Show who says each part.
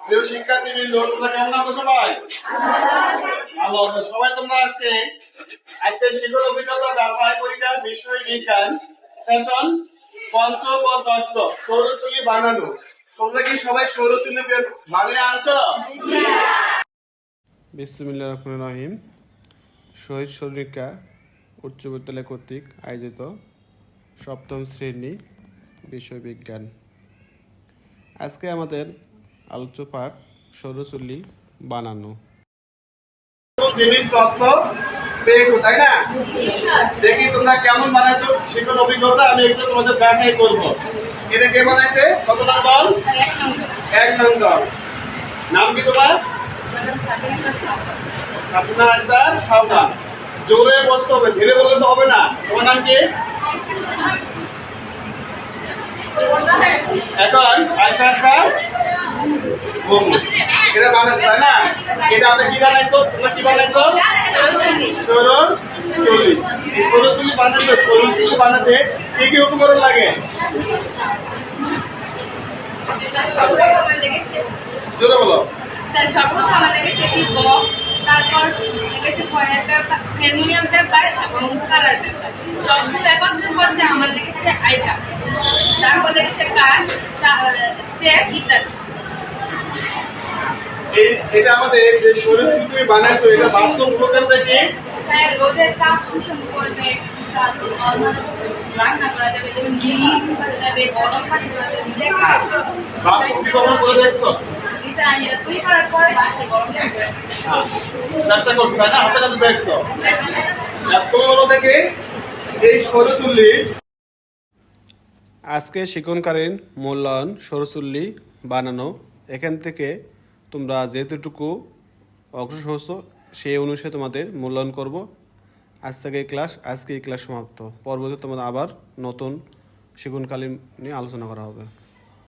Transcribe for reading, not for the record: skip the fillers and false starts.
Speaker 1: প্রিয় শিক্ষার্থীবৃন্দ, তোমরা কেমন আছো সবাই? ভালো আছো সবাই? তোমরা আজকে শিক্ষক অভিজ্ঞতা ব্যবসায় পরীক্ষা বিষয় বিজ্ঞান সেশন পঞ্চম ও ষষ্ঠ সৌরচুল্লি বানানো, তোমরা কি সবাই সৌরচুল্লি বানিয়ে আনছো?
Speaker 2: বিসমিল্লাহির রহমানির রহিম। শহীদ সরণিকা উচ্চ বিদ্যালয় কর্তৃক আয়োজিত সপ্তম শ্রেণী বিষয় বিজ্ঞান। আজকে আমাদের আলোচ্য পাঠ সৌরচুল্লি বানানো।
Speaker 1: জিনিস তথ্য পেয়েছো, তাই না? দেখি তোমরা কেমন বানাইছো শিক্ষণ অভিজ্ঞতা আমি একটু তোমাদের দেখাই করবো। এটা কে বানাইছে? কত নম্বর? 1 নম্বর। নাম কি তোমার? সাবিনা আক্তার সাওদান। জোরে বলতে হবে, ধীরে বললে তো হবে না। তোমার নাম কি? এখন আয়শা আক্তার। এটা বানাইছো, তাই না? এটা আপনি কি বানাইছো? তোমরা কি বানাইছো? সৌরচুল্লি। এই সৌরচুল্লি বানাইছো, সৌরচুল্লি বানাতে কি কি উপকরণ লাগে? জোরে বলো।
Speaker 3: সর্বপ্রথম আমাদের কাছে একটি বক্স, তারপর লেগেছে ফয়েল পেপার, অ্যালুমিনিয়াম পেপার এবং কালার পেপার। সবগুলো একত্র করতে আমার লেগেছে আইটা, তারপর লেগেছে কাঠ, ট্যাপ ইত্যাদি।
Speaker 1: এটা আমাদের যে সৌরচুল্লি তুমি বানাইছো, এটা বাস্তব উপকার থেকে
Speaker 3: রোদের তাপ শোষণ করবে, রান্না করা যাবে, যেমন ঘি করা যাবে, গরম পানি করা যাবে।
Speaker 1: বাস্তব কি কখনো করে দেখছো?
Speaker 3: এটা তৈরি করার পরে বাসায় গরম থাকবে।
Speaker 1: চেষ্টা করছো, তাই না? হাতে কাছে দেখছো। এতগুলো থেকে এই সৌরচুল্লি
Speaker 2: আজকে শিক্ষণকালীন মূল্যায়ন সৌরচুল্লি বানানো। এখান থেকে তোমরা যেতটুকু অগ্রসর হচ্ছো সেই অনুসারে তোমাদের মূল্যায়ন করব। আজকে এই ক্লাস সমাপ্ত। পরবর্তীতে তোমাদের আবার নতুন শিক্ষণকালীন নিয়ে আলোচনা করা হবে।